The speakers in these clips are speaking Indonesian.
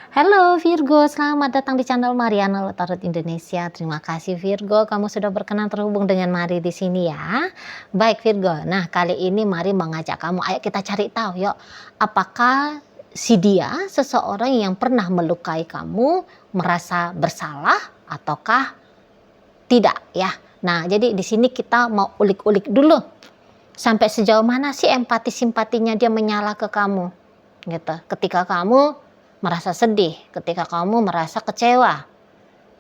Halo Virgo, selamat datang di channel Mariana Tarot Indonesia. Terima kasih Virgo, kamu sudah berkenan terhubung dengan Mari di sini ya. Baik Virgo, nah kali ini Mari mengajak kamu, ayo kita cari tahu yuk. Apakah si dia seseorang yang pernah melukai kamu merasa bersalah ataukah tidak ya. Nah jadi di sini kita mau ulik-ulik dulu. Sampai sejauh mana sih empati simpatinya dia menyala ke kamu gitu. Ketika kamu merasa sedih, ketika kamu merasa kecewa,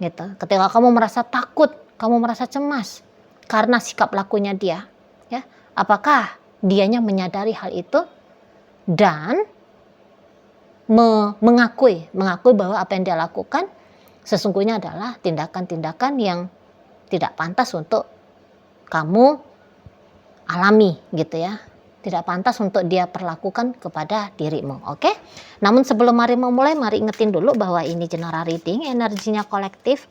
gitu. Ketika kamu merasa takut, kamu merasa cemas karena sikap lakunya dia, ya. Apakah dianya menyadari hal itu dan mengakui bahwa apa yang dia lakukan sesungguhnya adalah tindakan-tindakan yang tidak pantas untuk kamu alami, gitu ya. Tidak pantas untuk dia perlakukan kepada dirimu, oke? Namun sebelum Mari memulai, mari ingetin dulu bahwa ini general reading, energinya kolektif.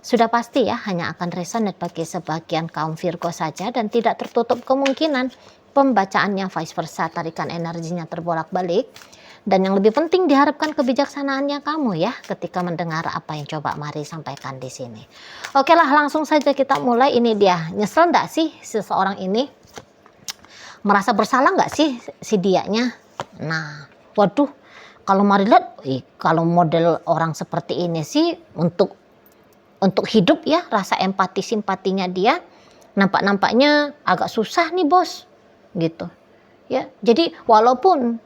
Sudah pasti ya, hanya akan resonate bagi sebagian kaum Virgo saja dan tidak tertutup kemungkinan pembacaannya vice versa, tarikan energinya terbolak-balik. Dan yang lebih penting diharapkan kebijaksanaannya kamu ya ketika mendengar apa yang coba Mari sampaikan di sini. Oke lah, langsung saja kita mulai. Ini dia, nyesel nggak sih seseorang ini? Merasa bersalah nggak sih si dianya? Nah, waduh, kalau Mari lihat, kalau model orang seperti ini sih untuk hidup ya, rasa empati simpatinya dia nampaknya agak susah nih bos, gitu. Ya, jadi walaupun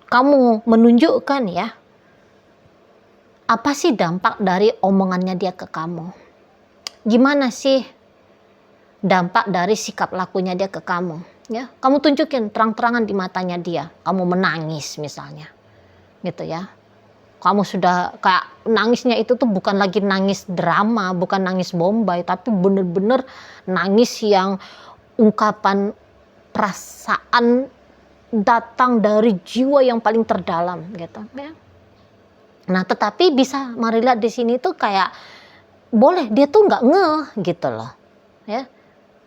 kamu menunjukkan ya, apa sih dampak dari omongannya dia ke kamu? Gimana sih dampak dari sikap lakunya dia ke kamu? Ya, kamu tunjukin terang-terangan di matanya dia, kamu menangis misalnya, gitu ya. Kamu sudah kayak nangisnya itu tuh bukan lagi nangis drama, bukan nangis bombay, tapi bener-bener nangis yang ungkapan perasaan datang dari jiwa yang paling terdalam, gitu ya. Nah, tetapi bisa Mari lihat di sini tuh kayak boleh dia tuh nggak ngeh gitu loh, ya.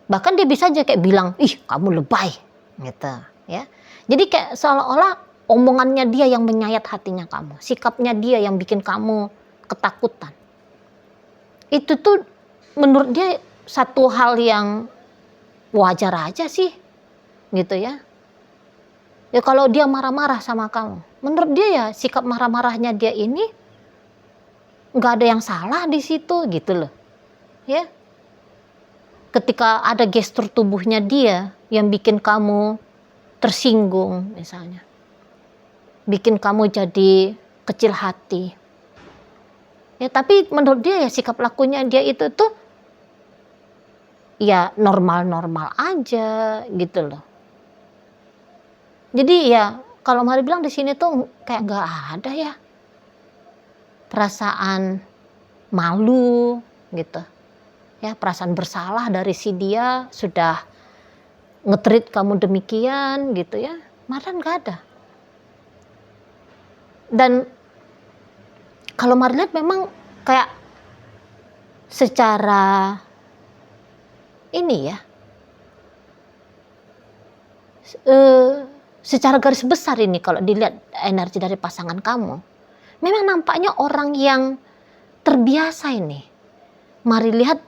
Bahkan dia bisa aja kayak bilang, ih kamu lebay, gitu ya. Jadi kayak seolah-olah omongannya dia yang menyayat hatinya kamu, sikapnya dia yang bikin kamu ketakutan. Itu tuh menurut dia satu hal yang wajar aja sih, gitu ya. Ya kalau dia marah-marah sama kamu, menurut dia ya sikap marah-marahnya dia ini nggak ada yang salah di situ, gitu loh, ya. Ketika ada gestur tubuhnya dia yang bikin kamu tersinggung misalnya, bikin kamu jadi kecil hati, ya tapi menurut dia ya sikap lakunya dia itu tuh ya normal-normal aja gitu loh. Jadi ya kalau Mari bilang di sini tuh kayak nggak ada ya perasaan malu gitu ya, perasaan bersalah dari si dia sudah nge-treat kamu demikian gitu ya, malah nggak ada. Dan kalau Mari lihat memang kayak secara ini ya, secara garis besar ini kalau dilihat energi dari pasangan kamu, memang nampaknya orang yang terbiasa ini Mari lihat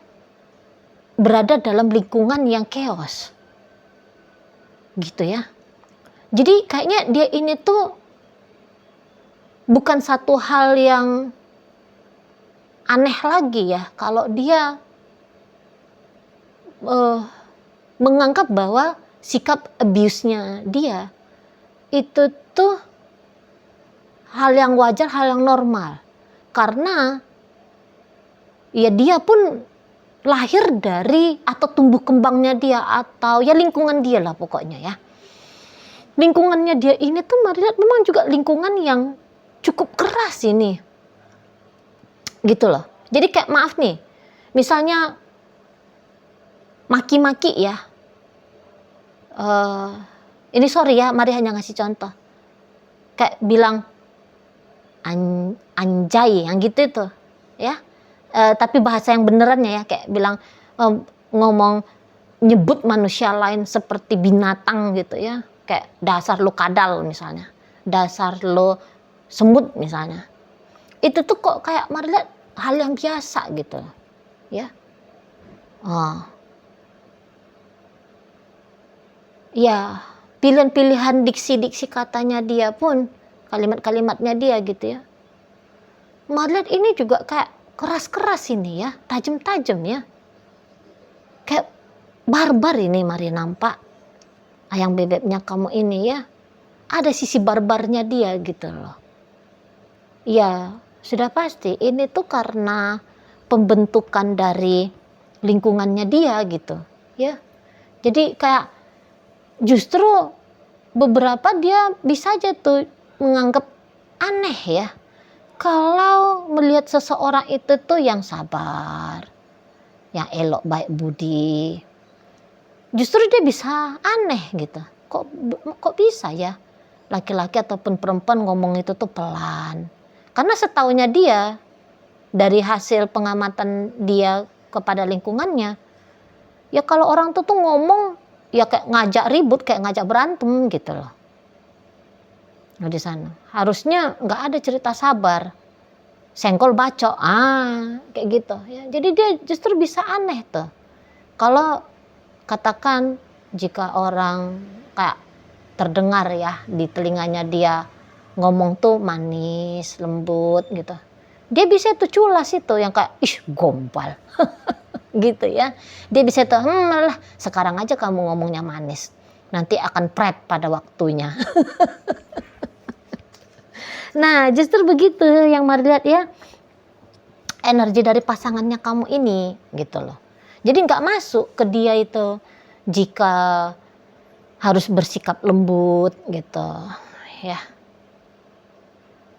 berada dalam lingkungan yang chaos gitu ya. Jadi kayaknya dia ini tuh bukan satu hal yang aneh lagi ya kalau dia menganggap bahwa sikap abuse-nya dia itu tuh hal yang wajar, hal yang normal. Karena ya dia pun lahir dari atau tumbuh kembangnya dia atau ya lingkungan dia lah pokoknya ya. Lingkungannya dia ini tuh Mari lihat memang juga lingkungan yang cukup keras ini. Gitu loh. Jadi kayak maaf nih, misalnya maki-maki ya. Ini sorry ya, Mari hanya ngasih contoh. Kayak bilang anjay yang gitu tuh ya. Tapi bahasa yang benerannya ya kayak bilang ngomong nyebut manusia lain seperti binatang gitu ya, kayak dasar lo kadal misalnya, dasar lo semut misalnya. itu tuh kok kayak Mari lihat hal yang biasa gitu ya. Ya, pilihan-pilihan diksi-diksi katanya dia pun, kalimat-kalimatnya dia gitu ya, Mari lihat ini juga kayak keras-keras ini ya, tajam-tajam ya, kayak barbar ini Mari nampak. Ayang bebeknya kamu ini ya, ada sisi barbarnya dia gitu loh. Ya, sudah pasti ini tuh karena pembentukan dari lingkungannya dia gitu ya. Jadi kayak justru beberapa dia bisa aja tuh menganggap aneh ya kalau melihat seseorang itu tuh yang sabar, yang elok baik budi. Justru dia bisa aneh gitu. Kok bisa ya laki-laki ataupun perempuan ngomong itu tuh pelan. Karena setaunya dia, dari hasil pengamatan dia kepada lingkungannya, ya kalau orang tuh ngomong ya kayak ngajak ribut, kayak ngajak berantem gitu loh. Nah, di sana harusnya nggak ada cerita sabar, senggol bacok, kayak gitu ya. Jadi dia justru bisa aneh tuh kalau katakan jika orang kayak terdengar ya di telinganya dia ngomong tuh manis, lembut gitu. Dia bisa tuh culas itu yang kayak gombal gitu ya. Dia bisa tuh lah sekarang aja kamu ngomongnya manis, nanti akan prep pada waktunya. Nah justru begitu yang Mari lihat ya, energi dari pasangannya kamu ini gitu loh. Jadi nggak masuk ke dia itu jika harus bersikap lembut gitu ya,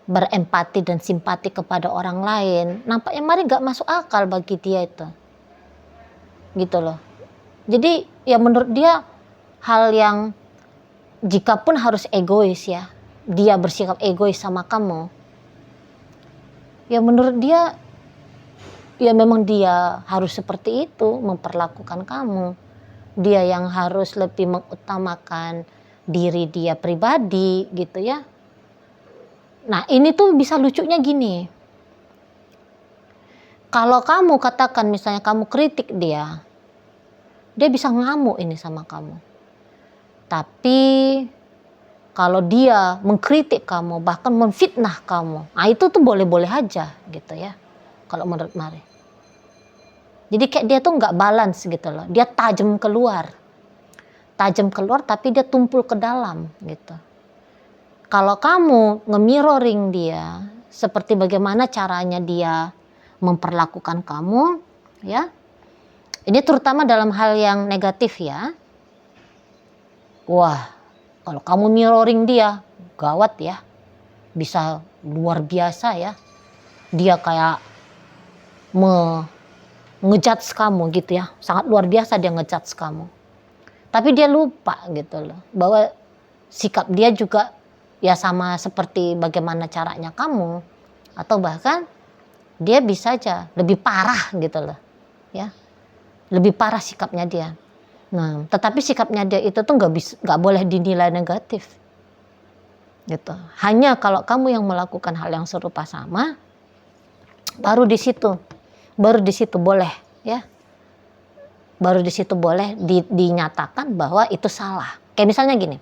berempati dan simpati kepada orang lain. Nampaknya Mari nggak masuk akal bagi dia itu gitu loh. Jadi ya menurut dia hal yang jikapun harus egois ya, dia bersikap egois sama kamu, ya menurut dia ya memang dia harus seperti itu memperlakukan kamu. Dia yang harus lebih mengutamakan diri dia pribadi gitu ya. Nah ini tuh bisa lucunya gini, kalau kamu katakan misalnya kamu kritik dia bisa ngamuk ini sama kamu. Tapi kalau dia mengkritik kamu, bahkan memfitnah kamu, nah itu tuh boleh-boleh aja gitu ya kalau menurut Mari. Jadi kayak dia tuh nggak balance gitu loh, dia tajam keluar tapi dia tumpul ke dalam gitu. Kalau kamu nge-mirroring dia seperti bagaimana caranya dia memperlakukan kamu ya, ini terutama dalam hal yang negatif ya, wah kalau kamu mirroring dia gawat ya, bisa luar biasa ya, dia kayak ngejudge kamu gitu ya, sangat luar biasa dia ngejudge kamu. Tapi dia lupa gitu loh bahwa sikap dia juga ya sama seperti bagaimana caranya kamu, atau bahkan dia bisa aja lebih parah gitu loh ya, lebih parah sikapnya dia. Nah tetapi sikapnya dia itu tuh nggak boleh dinilai negatif gitu. Hanya kalau kamu yang melakukan hal yang serupa sama, baru di situ boleh ya, baru di situ boleh dinyatakan bahwa itu salah. Kayak misalnya gini,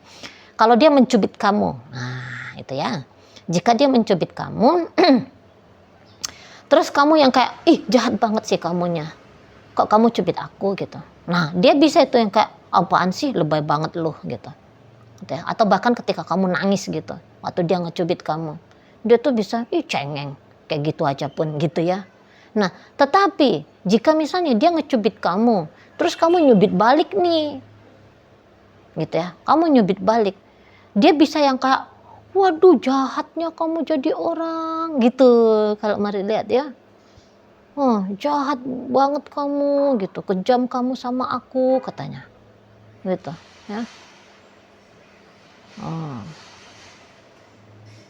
kalau dia mencubit kamu, nah itu ya, jika dia mencubit kamu terus kamu yang kayak jahat banget sih kamunya, kok kamu cubit aku gitu. Nah dia bisa itu yang kayak apaan sih, lebay banget loh gitu ya. Atau bahkan ketika kamu nangis gitu waktu dia ngecubit kamu, dia tuh bisa cengeng kayak gitu aja pun gitu ya. Nah tetapi jika misalnya dia ngecubit kamu terus kamu nyubit balik nih gitu ya, kamu nyubit balik, dia bisa yang kayak waduh jahatnya kamu jadi orang gitu kalau Mari lihat ya. Jahat banget kamu gitu, kejam kamu sama aku katanya gitu ya.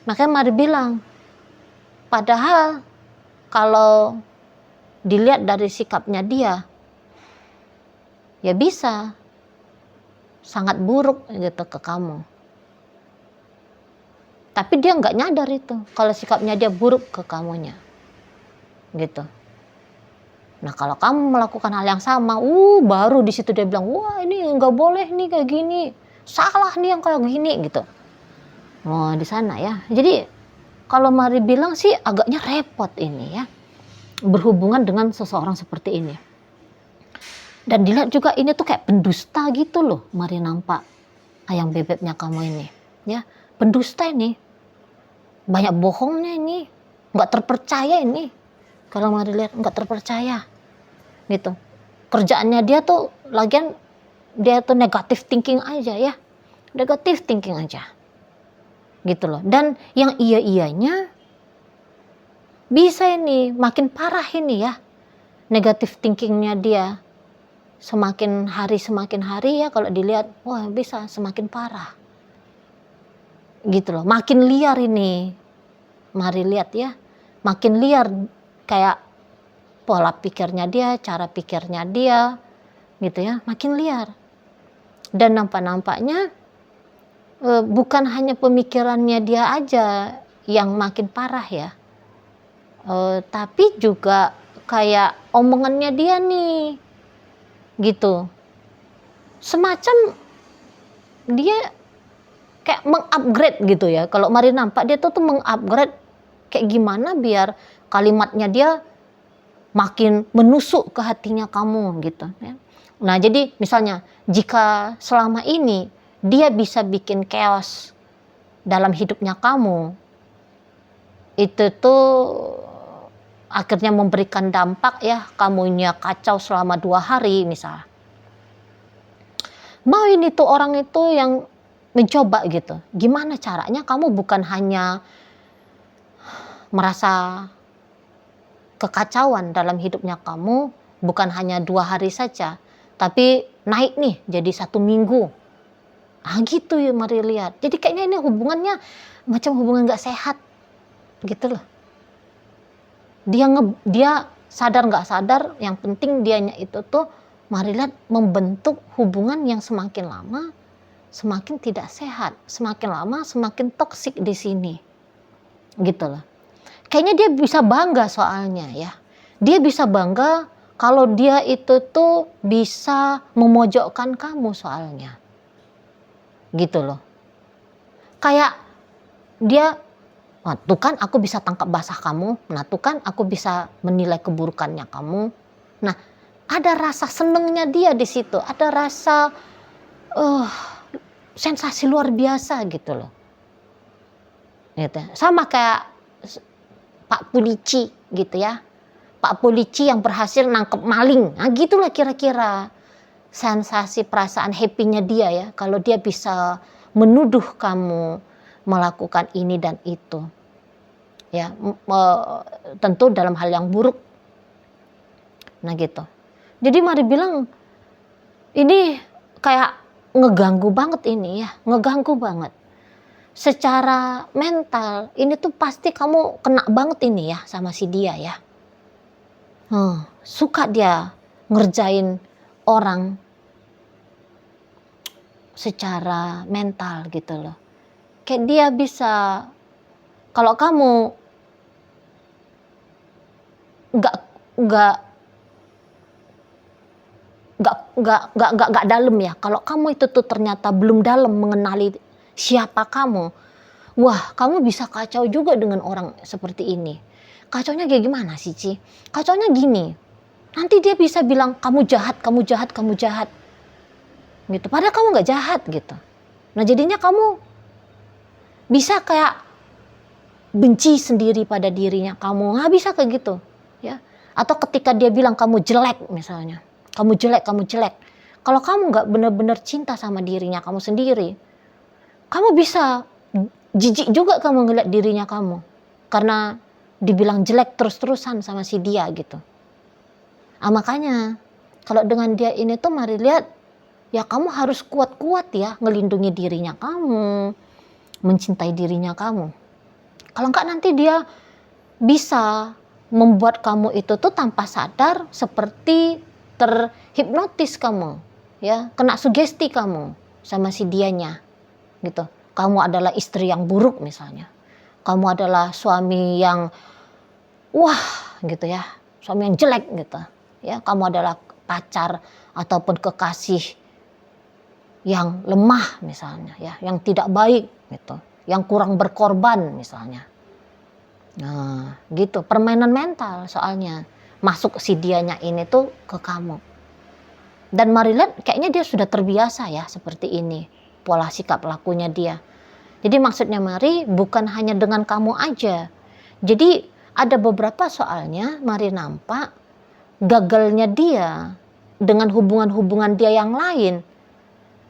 Makanya Mari bilang, padahal kalau dilihat dari sikapnya dia ya bisa sangat buruk gitu ke kamu. Tapi dia nggak nyadar itu kalau sikapnya dia buruk ke kamunya, gitu. Nah kalau kamu melakukan hal yang sama, baru di situ dia bilang, wah ini nggak boleh nih kayak gini, salah nih yang kayak gini gitu. Oh di sana ya. Jadi kalau Mari bilang sih agaknya repot ini ya, berhubungan dengan seseorang seperti ini. Dan dilihat juga ini tuh kayak pendusta gitu loh, Mari nampak ayam bebeknya kamu ini, ya pendusta ini, banyak bohongnya ini, nggak terpercaya ini. Kalau Mari lihat nggak terpercaya, gitu. Kerjaannya dia tuh lagian dia tuh negative thinking aja ya, negative thinking aja, gitu loh. Dan yang iya-iyanya bisa ini makin parah ini ya, negative thinkingnya dia. Semakin hari ya kalau dilihat, wah bisa semakin parah. Gitu loh, makin liar ini. Mari lihat ya, makin liar kayak pola pikirnya dia, cara pikirnya dia, gitu ya, makin liar. Dan nampaknya bukan hanya pemikirannya dia aja yang makin parah ya, tapi juga kayak omongannya dia nih, gitu. Semacam dia kayak mengupgrade gitu ya. Kalau Mari nampak dia tuh mengupgrade kayak gimana biar kalimatnya dia makin menusuk ke hatinya kamu gitu ya. Nah jadi misalnya jika selama ini dia bisa bikin chaos dalam hidupnya kamu, itu tuh akhirnya memberikan dampak ya, kamunya kacau selama 2 hari misal. Mau ini tuh orang itu yang mencoba gitu. Gimana caranya kamu bukan hanya merasa kekacauan dalam hidupnya kamu, bukan hanya 2 hari saja, tapi naik nih jadi 1 minggu. Gitu ya Mari lihat. Jadi kayaknya ini hubungannya macam hubungan gak sehat gitu loh. Dia sadar nggak sadar, yang penting dianya itu tuh Mari lihat membentuk hubungan yang semakin lama semakin tidak sehat, semakin lama semakin toksik di sini, gitu loh. Kayaknya dia bisa bangga soalnya ya, dia bisa bangga kalau dia itu tuh bisa memojokkan kamu soalnya, gitu loh. Kayak dia, tuh kan aku bisa tangkap basah kamu, nah tuh kan aku bisa menilai keburukannya kamu. Nah ada rasa senengnya dia di situ, ada rasa sensasi luar biasa gitu loh. Gitu. Sama kayak Pak Polisi gitu ya. Pak Polisi yang berhasil nangkep maling. Nah gitulah kira-kira sensasi perasaan happy-nya dia ya. Kalau dia bisa menuduh kamu melakukan ini dan itu. Ya, tentu dalam hal yang buruk. Nah gitu. Jadi Mari bilang ini kayak ngeganggu banget ini ya, ngeganggu banget. Secara mental ini tuh pasti kamu kena banget ini ya sama si dia ya. Suka dia ngerjain orang secara mental gitu loh. Kayak dia bisa, kalau kamu nggak dalam ya. Kalau kamu itu tuh ternyata belum dalam mengenali siapa kamu, wah kamu bisa kacau juga dengan orang seperti ini. Kacaunya kayak gimana sih Ci? Kacaunya gini, nanti dia bisa bilang kamu jahat, kamu jahat, kamu jahat, gitu. Padahal kamu nggak jahat gitu. Nah jadinya kamu bisa kayak benci sendiri pada dirinya kamu, nggak bisa kayak gitu, ya. Atau ketika dia bilang kamu jelek misalnya. Kamu jelek, kamu jelek. Kalau kamu nggak benar-benar cinta sama dirinya kamu sendiri, kamu bisa jijik juga kamu ngeliat dirinya kamu. Karena dibilang jelek terus-terusan sama si dia gitu. Makanya kalau dengan dia ini tuh Mari lihat, ya kamu harus kuat-kuat ya ngelindungi dirinya kamu, mencintai dirinya kamu. Kalau enggak nanti dia bisa membuat kamu itu tuh tanpa sadar seperti terhipnotis kamu, ya, kena sugesti kamu sama si dianya, gitu. kamu adalah istri yang buruk misalnya, kamu adalah suami yang wah gitu ya, suami yang jelek gitu ya, kamu adalah pacar ataupun kekasih yang lemah misalnya ya, yang tidak baik gitu, yang kurang berkorban misalnya. Nah gitu, permainan mental soalnya masuk si dianya ini tuh ke kamu. Dan Marilet kayaknya dia sudah terbiasa ya seperti ini pola sikap lakunya dia. Jadi maksudnya Mari bukan hanya dengan kamu aja. Jadi ada beberapa soalnya Mari nampak gagalnya dia dengan hubungan-hubungan dia yang lain.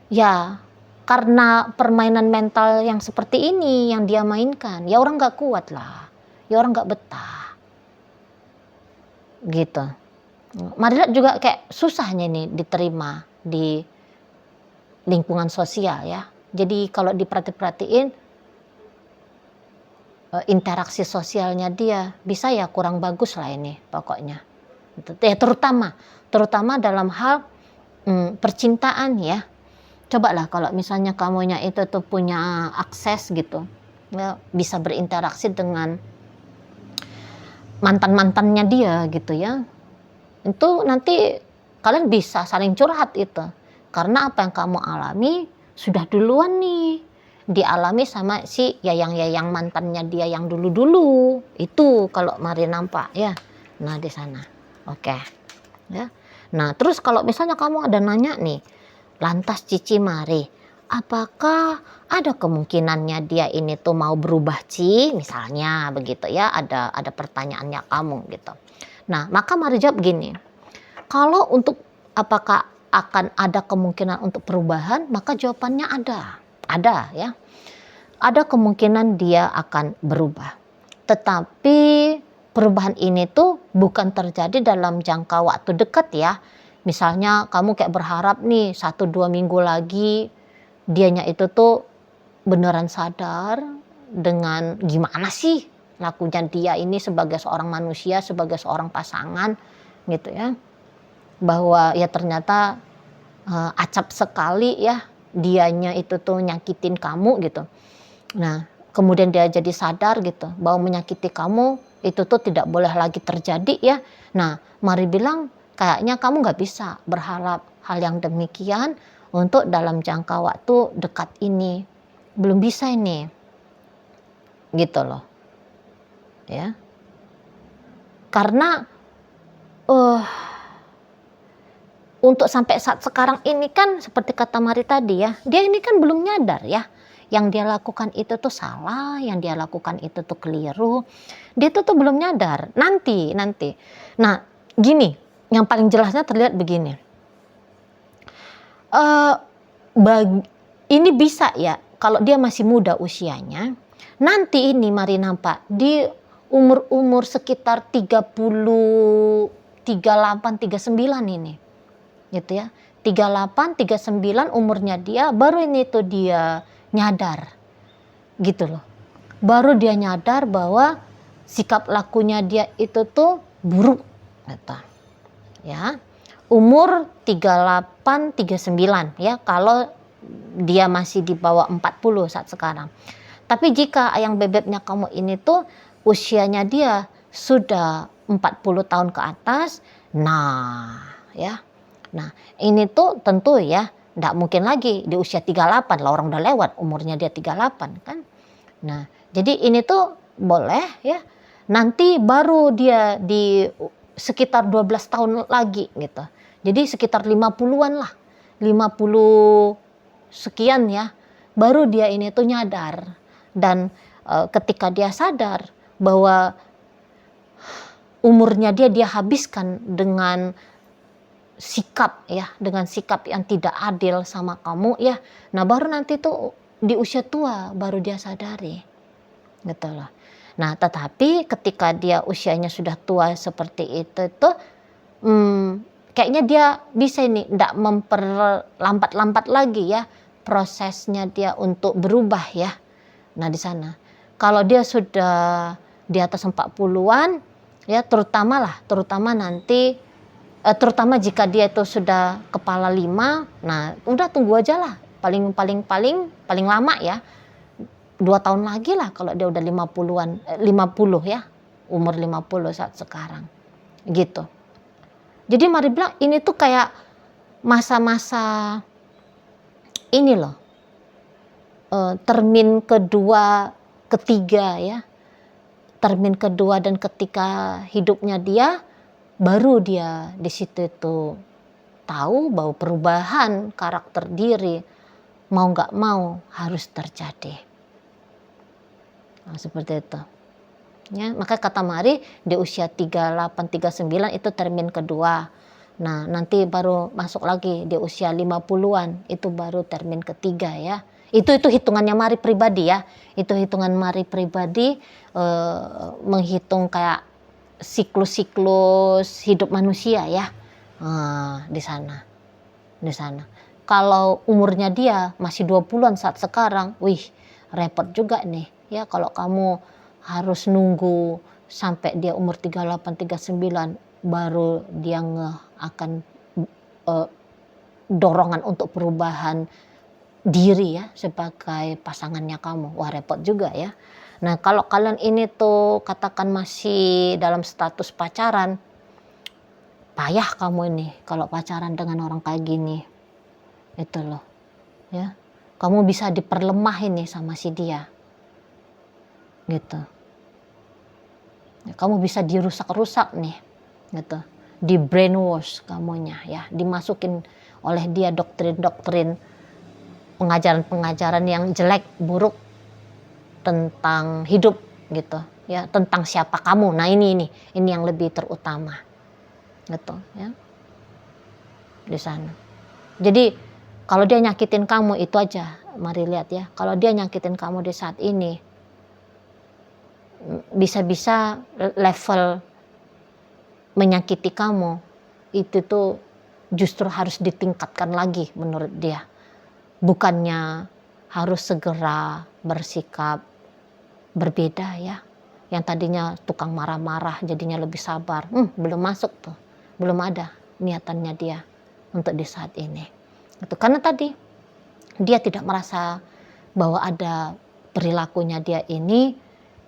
Ya karena permainan mental yang seperti ini yang dia mainkan. Ya orang gak kuat lah. Ya orang gak betah. Gitu. Marilet juga kayak susahnya nih diterima di lingkungan sosial ya. Jadi kalau diperhatiin interaksi sosialnya dia bisa ya kurang bagus lah ini pokoknya. Ya terutama dalam hal percintaan ya. Cobalah kalau misalnya kamunya itu tuh punya akses gitu, ya, bisa berinteraksi dengan mantan-mantannya dia gitu ya. Itu nanti kalian bisa saling curhat itu. Karena apa yang kamu alami sudah duluan nih dialami sama si yayang-yayang mantannya dia yang dulu-dulu. Itu kalau Mari nampak ya. Nah di sana. Oke. Ya. Nah, terus kalau misalnya kamu ada nanya nih, lantas Cici Mari, apakah ada kemungkinannya dia ini tuh mau berubah Ci? Misalnya begitu ya, ada pertanyaannya kamu gitu. Nah, maka Mari jawab gini, kalau untuk apakah akan ada kemungkinan untuk perubahan, maka jawabannya ada ya. Ada kemungkinan dia akan berubah. Tetapi perubahan ini tuh bukan terjadi dalam jangka waktu dekat ya. Misalnya kamu kayak berharap nih 1-2 minggu lagi dianya itu tuh beneran sadar dengan gimana sih lakunya dia ini sebagai seorang manusia, sebagai seorang pasangan gitu ya, bahwa ya ternyata acap sekali ya dianya itu tuh nyakitin kamu gitu. Nah kemudian dia jadi sadar gitu bahwa menyakiti kamu itu tuh tidak boleh lagi terjadi ya. Nah Mari bilang kayaknya kamu gak bisa berharap hal yang demikian untuk dalam jangka waktu dekat ini, belum bisa ini gitu loh ya, karena untuk sampai saat sekarang ini kan seperti kata Mari tadi ya, dia ini kan belum nyadar ya, yang dia lakukan itu tuh salah, yang dia lakukan itu tuh keliru, dia tuh belum nyadar. Nanti nah gini, yang paling jelasnya terlihat begini, ini bisa ya kalau dia masih muda usianya, nanti ini Mari nampak di umur sekitar 38, 39 ini gitu ya, 38, 39 umurnya dia, baru ini tuh dia nyadar gitu loh, baru dia nyadar bahwa sikap lakunya dia itu tuh buruk gitu ya, umur 38, 39 ya, kalau dia masih di bawah 40 saat sekarang. Tapi jika ayang bebeknya kamu ini tuh usianya dia sudah 40 tahun ke atas, nah ya, nah ini tuh tentu ya nggak mungkin lagi di usia 38 lah, orang udah lewat umurnya dia 38 kan. Nah jadi ini tuh boleh ya, nanti baru dia di sekitar 12 tahun lagi gitu, jadi sekitar 50-an lah, 50 sekian ya, baru dia ini tuh nyadar. Dan ketika dia sadar bahwa umurnya dia habiskan dengan sikap ya, dengan sikap yang tidak adil sama kamu ya, nah baru nanti tuh di usia tua baru dia sadari gitu loh. Nah tetapi ketika dia usianya sudah tua seperti itu tuh kayaknya dia bisa ini ndak memperlambat-lambat lagi ya prosesnya dia untuk berubah ya. Nah di sana kalau dia sudah di atas 40-an ya, terutama nanti terutama jika dia itu sudah kepala 5, nah udah tunggu aja lah, paling lama ya 2 tahun lagi lah kalau dia udah 50 ya, umur 50 saat sekarang gitu. Jadi mari bilang ini tuh kayak masa-masa ini loh, termin kedua, ketiga ya, termin kedua dan ketika hidupnya dia, baru dia di situ itu tahu bahwa perubahan karakter diri mau nggak mau harus terjadi. Nah, seperti itu. Ya, maka kata Mari di usia 38, 39 itu termin kedua. Nah, nanti baru masuk lagi di usia 50-an itu baru termin ketiga ya. Itu hitungannya Mari pribadi ya. Itu hitungan Mari pribadi menghitung kayak siklus-siklus hidup manusia ya. Di sana. Di sana. Kalau umurnya dia masih 20-an saat sekarang, wih, repot juga nih. Ya, kalau kamu harus nunggu sampai dia umur 38, 39 baru dia akan dorongan untuk perubahan diri ya sebagai pasangannya kamu. Wah, repot juga ya. Nah, kalau kalian ini tuh katakan masih dalam status pacaran, payah kamu ini kalau pacaran dengan orang kayak gini. Itu loh. Ya. Kamu bisa diperlemah ini sama si dia. Gitu. Kamu bisa dirusak-rusak nih. Gitu. Di brainwash kamunya ya, dimasukin oleh dia doktrin-doktrin pengajaran-pengajaran yang jelek, buruk tentang hidup gitu ya, tentang siapa kamu. Nah, ini yang lebih terutama. Gitu ya. Di sana. Jadi kalau dia nyakitin kamu itu aja, mari lihat ya. Kalau dia nyakitin kamu di saat ini, bisa-bisa level menyakiti kamu itu tuh justru harus ditingkatkan lagi menurut dia. Bukannya harus segera bersikap berbeda ya. Yang tadinya tukang marah-marah jadinya lebih sabar. Belum masuk tuh. Belum ada niatannya dia untuk di saat ini. Itu karena tadi dia tidak merasa bahwa ada perilakunya dia ini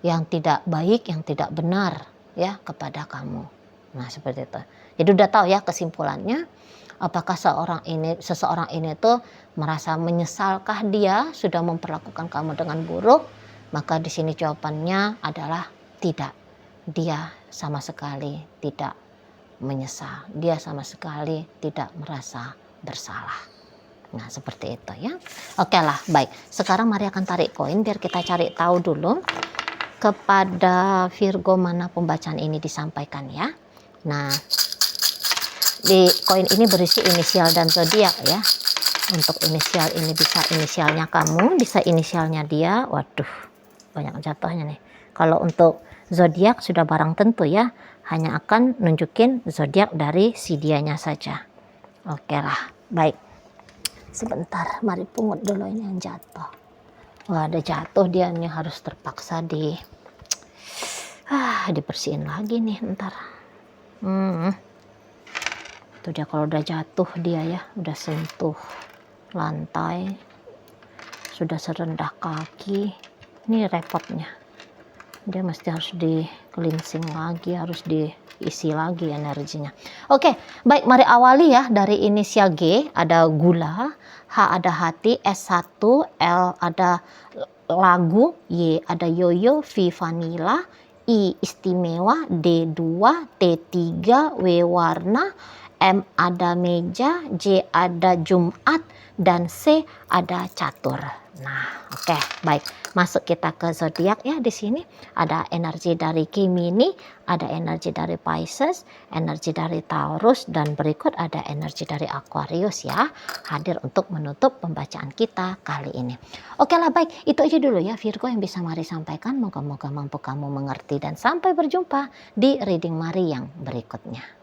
yang tidak baik, yang tidak benar ya kepada kamu. Nah, seperti itu. Jadi udah tahu ya kesimpulannya, apakah seseorang ini tuh merasa menyesalkah dia sudah memperlakukan kamu dengan buruk? Maka di sini jawabannya adalah tidak. Dia sama sekali tidak menyesal. Dia sama sekali tidak merasa bersalah. Nah, seperti itu ya. Oke lah, baik. Sekarang mari akan tarik koin biar kita cari tahu dulu kepada Virgo mana pembacaan ini disampaikan ya. Nah, di koin ini berisi inisial dan zodiak ya. Untuk inisial ini bisa inisialnya kamu, bisa inisialnya dia. Waduh, banyak jatuhnya nih. Kalau untuk zodiak sudah barang tentu ya, hanya akan nunjukin zodiak dari si dianya saja. Oke lah, baik. Sebentar, mari pungut dulu ini yang jatuh. Wah, ada jatuh dia nih, harus terpaksa dibersihin lagi nih ntar. Itu dia kalau udah jatuh dia ya, udah sentuh lantai, sudah serendah kaki, ini repotnya. Dia mesti harus di cleansing lagi, harus diisi lagi energinya. Oke, baik, mari awali ya dari inisial G, ada gula, H ada hati, S1, L ada lagu, Y ada yoyo, V vanila, I istimewa, D2, T3, W warna, M ada meja, J ada Jumat, dan C ada catur. Nah, oke, baik. Masuk kita ke zodiak ya. Di sini ada energi dari Gemini, ada energi dari Pisces, energi dari Taurus, dan berikut ada energi dari Aquarius ya. Hadir untuk menutup pembacaan kita kali ini. Oke lah, baik. Itu aja dulu ya Virgo yang bisa Mari sampaikan. Moga-moga mampu kamu mengerti dan sampai berjumpa di reading Mari yang berikutnya.